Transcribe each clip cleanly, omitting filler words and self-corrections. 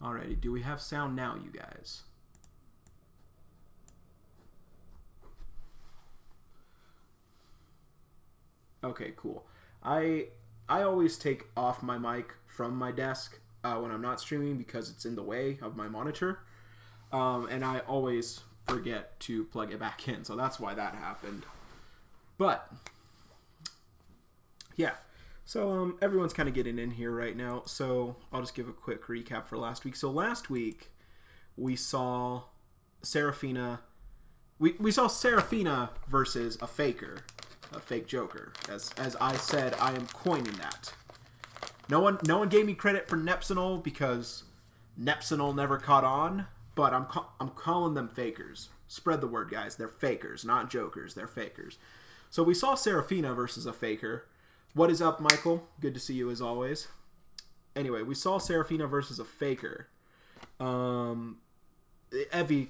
Alrighty, do we have sound now, you guys? Okay, cool. I always take off my mic from my desk when I'm not streaming because it's in the way of my monitor, and I always forget to plug it back in, so that's why that happened. But yeah, so everyone's kind of getting in here right now, so I'll just give a quick recap for last week. So last week we saw Seraphina. We saw Seraphina versus a faker. A fake Joker. As I said, I am coining that. No one gave me credit for Nepsinol because Nepsinol never caught on, but I'm calling them fakers. Spread the word, guys. They're fakers, not jokers. They're fakers. So we saw Seraphina versus a faker. What is up, Michael? Good to see you as always. Anyway, we saw Seraphina versus a faker. Evie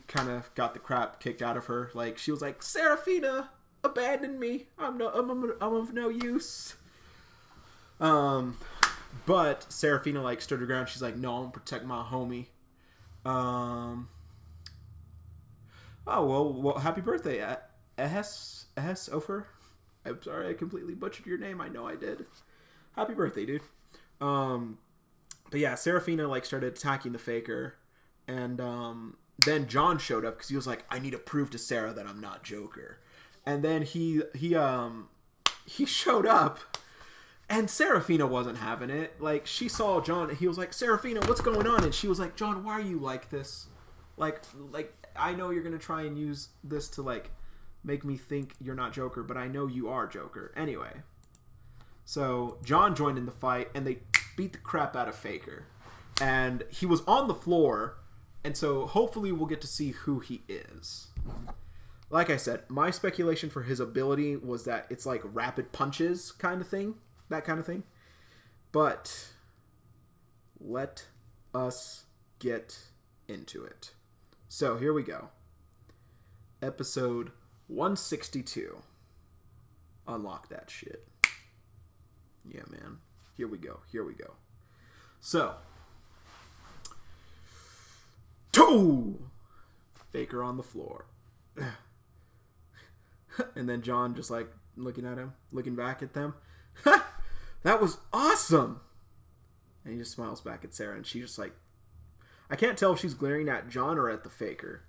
kind of got the crap kicked out of her. Like, she was like, Seraphina abandoned me. I'm of no use. But Seraphina like stood her ground. She's like, no, I'm gonna protect my homie. Oh well, happy birthday, Ehes Ofer. I'm sorry, I completely butchered your name. I know I did. Happy birthday, dude. But yeah, Seraphina like started attacking the faker, and then John showed up because he was like, I need to prove to Sarah that I'm not Joker. And then he showed up, and Seraphina wasn't having it. Like, she saw John, and he was like, Seraphina, what's going on? And she was like, John, why are you like this? Like I know you're gonna try and use this to like make me think you're not Joker, but I know you are Joker. Anyway, so John joined in the fight, and they beat the crap out of Faker, and he was on the floor, and so hopefully we'll get to see who he is. Like I said, my speculation for his ability was that it's like rapid punches kind of thing. That kind of thing. But let us get into it. So here we go. Episode 162. Unlock that shit. Yeah, man. Here we go. So. Faker on the floor. And then John just like looking at him, looking back at them. Ha! That was awesome! And he just smiles back at Sarah, and she just like, I can't tell if she's glaring at John or at the faker.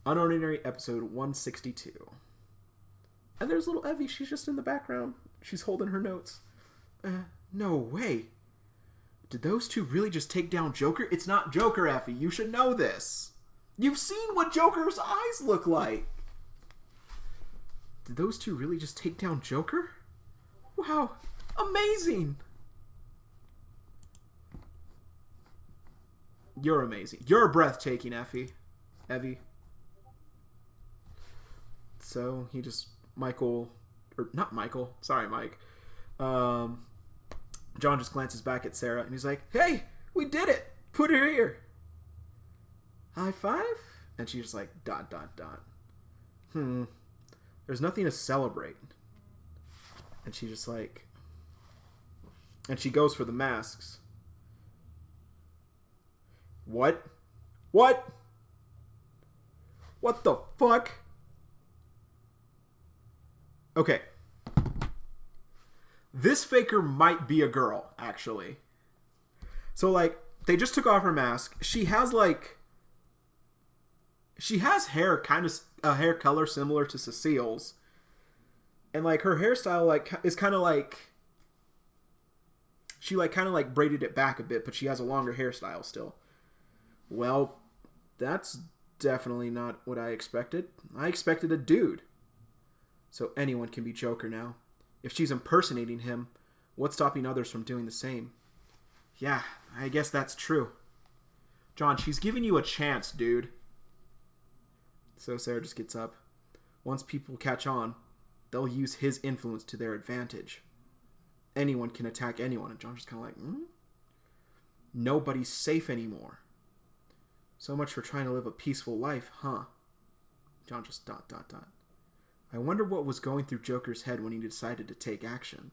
UnOrdinary episode 162. And there's little Evie, she's just in the background. She's holding her notes. No way. Did those two really just take down Joker? It's not Joker, Effie. You should know this. You've seen what Joker's eyes look like. Did those two really just take down Joker? Wow. Amazing. You're amazing. You're breathtaking, Evie. So he just, sorry, Mike. John just glances back at Sarah and he's like, hey, we did it. Put her here. High five? And she's just like, ... There's nothing to celebrate. And she just like... And she goes for the masks. What? What the fuck? Okay. This faker might be a girl, actually. So, like, they just took off her mask. She has, like... She has hair, kind of a hair color similar to Cecile's. And, like, her hairstyle, like, is kind of, like... She, like, kind of, like, braided it back a bit, but she has a longer hairstyle still. Well, that's definitely not what I expected. I expected a dude. So anyone can be Joker now. If she's impersonating him, what's stopping others from doing the same? Yeah, I guess that's true. John, she's giving you a chance, dude. So Sarah just gets up. Once people catch on, they'll use his influence to their advantage. Anyone can attack anyone. And John's just kind of like, Nobody's safe anymore. So much for trying to live a peaceful life, huh? John just ... I wonder what was going through Joker's head when he decided to take action.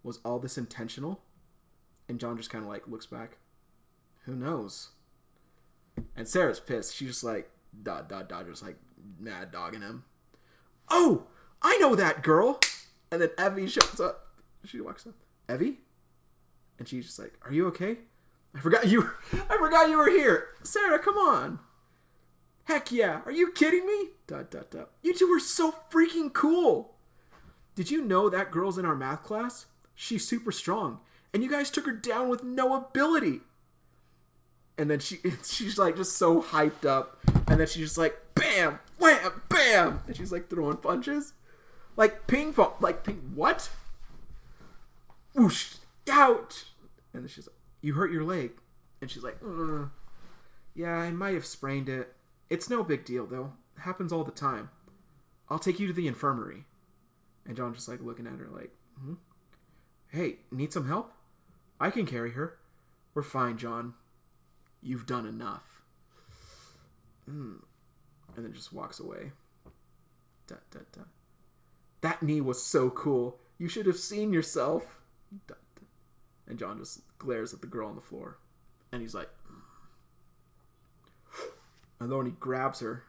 Was all this intentional? And John just kind of like looks back. Who knows? And Sarah's pissed. She's just like, just like mad dogging him. Oh, I know that girl. And then Evie shows up. She walks up. Evie? And she's just like, are you okay? I forgot you were here. Sarah, come on. Heck yeah. Are you kidding me? You two are so freaking cool. Did you know that girl's in our math class? She's super strong. And you guys took her down with no ability. And then she's like just so hyped up. And then she's just like, bam, wham, bam. And she's like throwing punches. Like ping pong. Like ping, what? Whoosh, ouch. And then she's like, you hurt your leg. And she's like, yeah, I might have sprained it. It's no big deal though. It happens all the time. I'll take you to the infirmary. And John's just like looking at her like, Hey, need some help? I can carry her. We're fine, John. You've done enough. And then just walks away. That knee was so cool. You should have seen yourself. And John just glares at the girl on the floor. And he's like... And then he grabs her.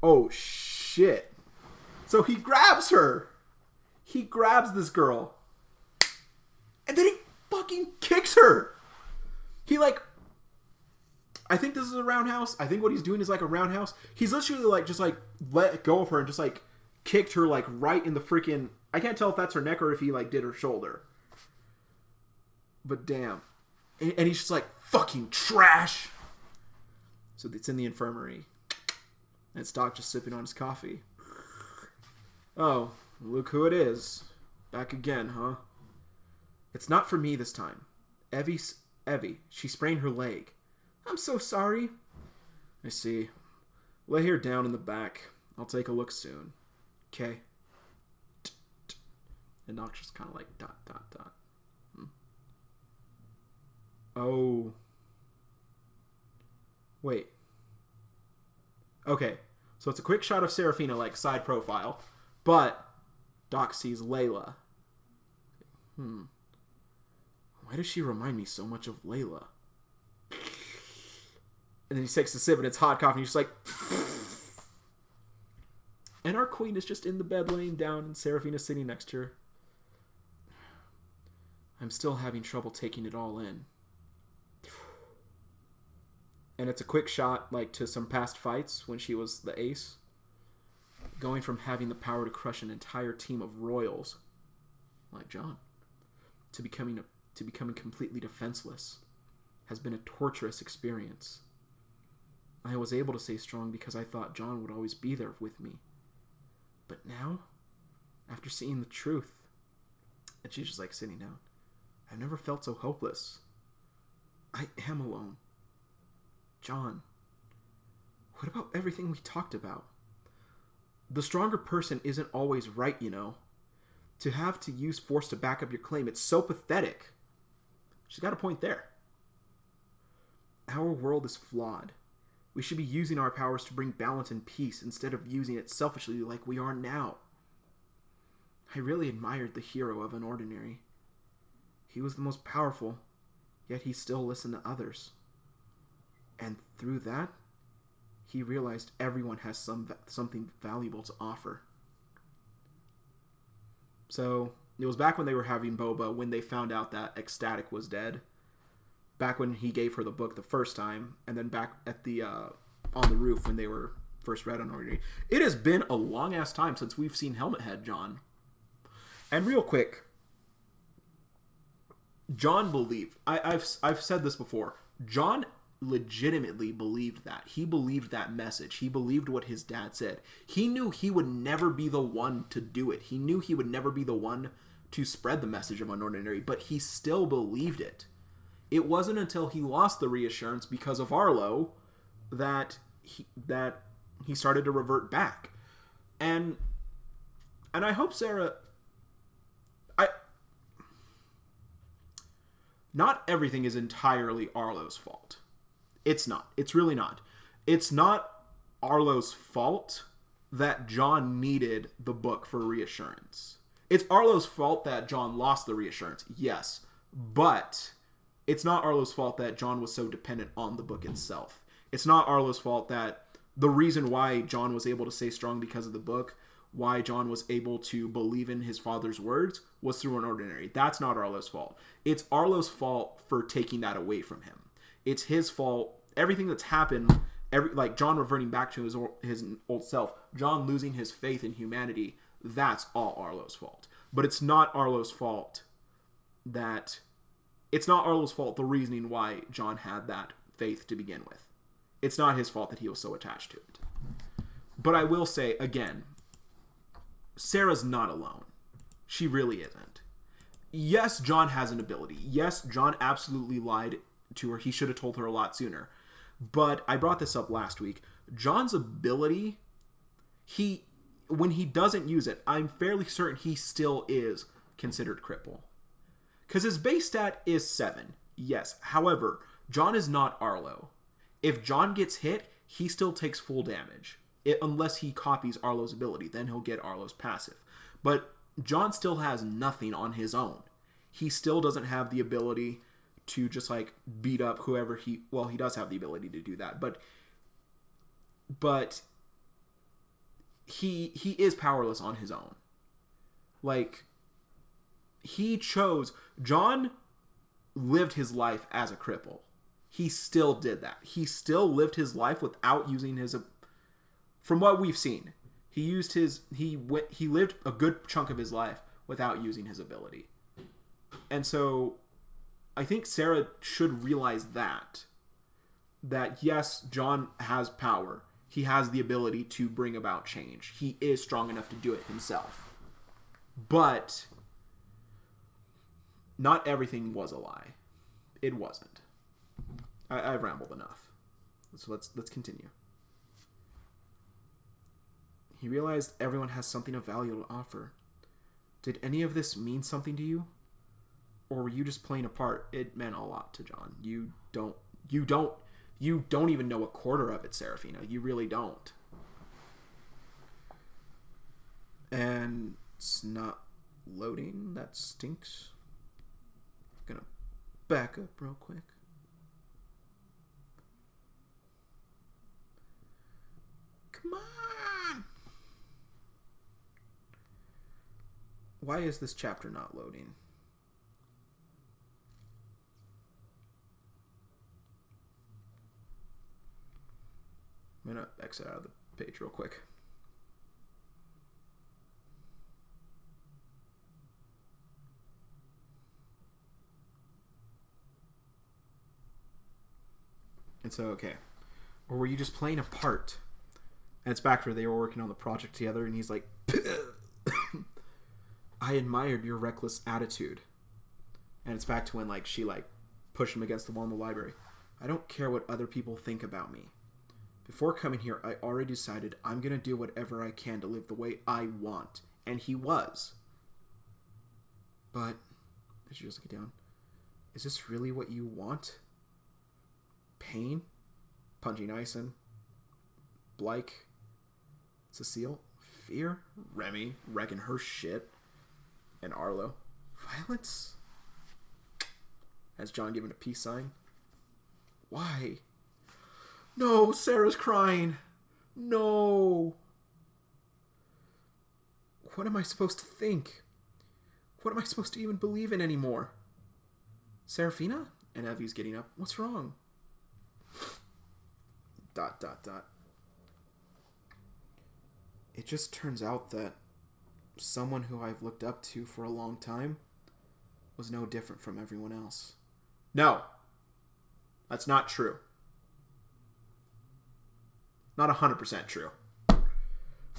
Oh, shit. So he grabs her. He grabs this girl. And then he fucking kicks her. He like... I think this is a roundhouse. I think what he's doing is like a roundhouse. He's literally like just like let go of her and just like kicked her like right in the freaking... I can't tell if that's her neck or if he like did her shoulder. But damn. And he's just like, fucking trash. So it's in the infirmary. And it's Doc just sipping on his coffee. Oh, look who it is. Back again, huh? It's not for me this time. Evie, she sprained her leg. I'm so sorry. I see. Lay her down in the back. I'll take a look soon. Okay. And Doc's just kind of like, ... Oh. Wait. Okay. So it's a quick shot of Serafina, like, side profile. But Doc sees Layla. Why does she remind me so much of Layla? And then he takes a sip and it's hot coffee and he's just like... And our queen is just in the bed laying down and Serafina's sitting next to her. I'm still having trouble taking it all in. And it's a quick shot, like, to some past fights when she was the ace. Going from having the power to crush an entire team of royals, like John, to becoming completely defenseless, has been a torturous experience. I was able to stay strong because I thought John would always be there with me. But now, after seeing the truth, and she's just like sitting down, I've never felt so hopeless. I am alone. John, what about everything we talked about? The stronger person isn't always right, you know. To have to use force to back up your claim, it's so pathetic. She's got a point there. Our world is flawed. We should be using our powers to bring balance and peace instead of using it selfishly like we are now. I really admired the hero of UnOrdinary. He was the most powerful, yet he still listened to others. And through that, he realized everyone has something valuable to offer. So, it was back when they were having Boba, when they found out that Ecstatic was dead. Back when he gave her the book the first time, and then back at the on the roof when they were first read on UnOrdinary. It has been a long-ass time since we've seen Helmet Head, John. And real quick, John believed... I've said this before. John legitimately believed that. He believed that message. He believed what his dad said. He knew he would never be the one to do it. He knew he would never be the one to spread the message of UnOrdinary, but he still believed it. It wasn't until he lost the reassurance because of Arlo that he started to revert back. And I hope Sarah... Not everything is entirely Arlo's fault. It's not. It's really not. It's not Arlo's fault that John needed the book for reassurance. It's Arlo's fault that John lost the reassurance, yes. But it's not Arlo's fault that John was so dependent on the book itself. It's not Arlo's fault that the reason why John was able to stay strong because of the book, why John was able to believe in his father's words, was through UnOrdinary. That's not Arlo's fault. It's Arlo's fault for taking that away from him. It's his fault. Everything that's happened, like John reverting back to his old self, John losing his faith in humanity, that's all Arlo's fault. But it's not Arlo's fault the reasoning why John had that faith to begin with. It's not his fault that he was so attached to it. But I will say, again, Sarah's not alone. She really isn't. Yes, John has an ability. Yes, John absolutely lied to her. He should have told her a lot sooner. But I brought this up last week. John's ability, when he doesn't use it, I'm fairly certain he still is considered cripple. Because his base stat is 7. Yes. However, John is not Arlo. If John gets hit, he still takes full damage. Unless he copies Arlo's ability. Then he'll get Arlo's passive. But John still has nothing on his own. He still doesn't have the ability to just like beat up whoever he does have the ability to do that. But he is powerless on his own. Like, John lived his life as a cripple. He still did that. He still lived his life without using his, from what we've seen, he lived a good chunk of his life without using his ability. And so I think Sarah should realize that yes, John has power. He has the ability to bring about change. He is strong enough to do it himself. But not everything was a lie. It wasn't. I've rambled enough. So let's continue. He realized everyone has something of value to offer. Did any of this mean something to you? Or were you just playing a part? It meant a lot to John. You don't even know a quarter of it, Serafina. You really don't. And it's not loading. That stinks. I'm gonna back up real quick. Come on! Why is this chapter not loading? I'm going to exit out of the page real quick. And so, okay. Or were you just playing a part? And it's back where they were working on the project together, and he's like, I admired your reckless attitude. And it's back to when she pushed him against the wall in the library. I don't care what other people think about me. Before coming here, I already decided I'm going to do whatever I can to live the way I want. And he was. But, as you just look it down, is this really what you want? Pain? Punching Ison? Blake? Cecile? Fear? Remy? Wrecking her shit? And Arlo? Violence? Has John given a peace sign? Why? No, Sarah's crying. No. What am I supposed to think? What am I supposed to even believe in anymore? Serafina? And Evie's getting up. What's wrong? ... It just turns out that someone who I've looked up to for a long time was no different from everyone else. No. That's not true. Not 100% true.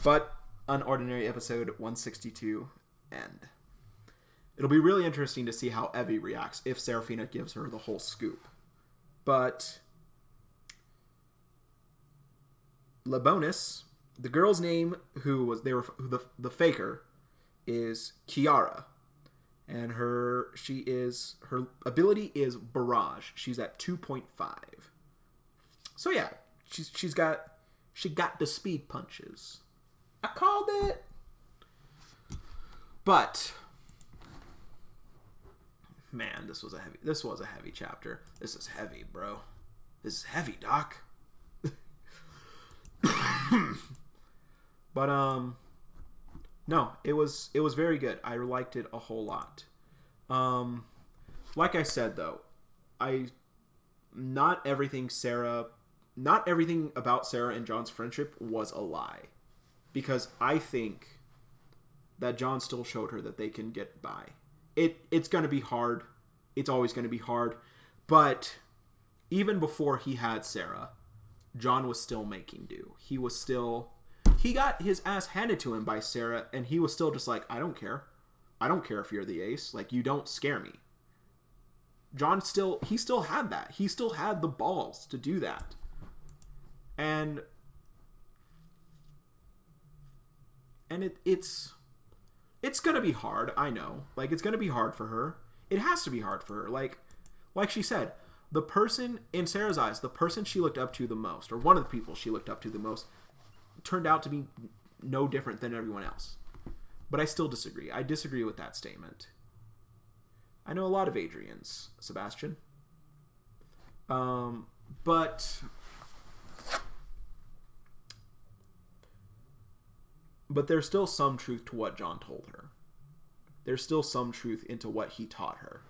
But UnOrdinary episode 162 end. It'll be really interesting to see how Evie reacts if Serafina gives her the whole scoop. But the bonus, the girl's name the faker is Kiara. And her ability is Barrage. She's at 2.5. So yeah, she got the speed punches. I called it. But Man, this was a heavy chapter. This is heavy, bro. This is heavy, Doc. But no, it was very good. I liked it a whole lot. Like I said though, not everything about Sarah and John's friendship was a lie, because I think that John still showed her that they can get by. It's going to be hard. It's always going to be hard. But even before he had Sarah, John was still making do. He got his ass handed to him by Sarah, and he was still just like, I don't care. I don't care if you're the ace. Like, you don't scare me. John still had that. He still had the balls to do that. And it's going to be hard, I know. Like, it's going to be hard for her. It has to be hard for her. Like she said, the person, in Sarah's eyes, the person she looked up to the most, or one of the people she looked up to the most, turned out to be no different than everyone else. But I still disagree. I disagree with that statement. I know a lot of Adrians, Sebastian. But there's still some truth to what John told her. There's still some truth into what he taught her.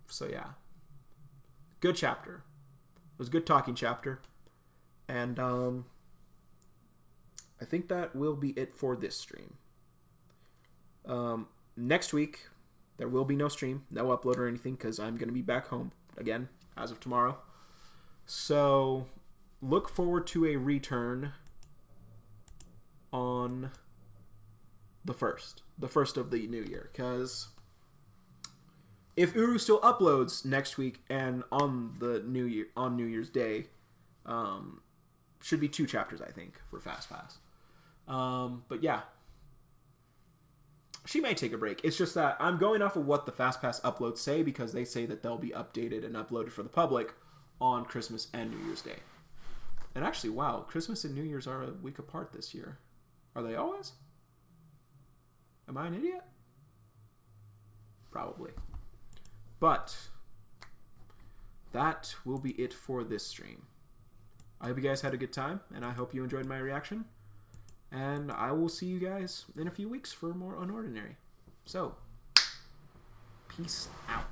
So yeah. Good chapter. It was a good talking chapter. And I think that will be it for this stream. Next week, there will be no stream, no upload or anything, because I'm going to be back home again as of tomorrow. So look forward to a return on the first of the new year, because if Uru still uploads next week and on New Year's Day, should be 2 chapters, I think, for Fastpass. But yeah, she may take a break. It's just that I'm going off of what the Fastpass uploads say, because they say that they'll be updated and uploaded for the public on Christmas and New Year's Day. And actually, wow, Christmas and New Year's are a week apart this year. Are they always? Am I an idiot? Probably. But that will be it for this stream. I hope you guys had a good time, and I hope you enjoyed my reaction. And I will see you guys in a few weeks for more UnOrdinary. So, peace out.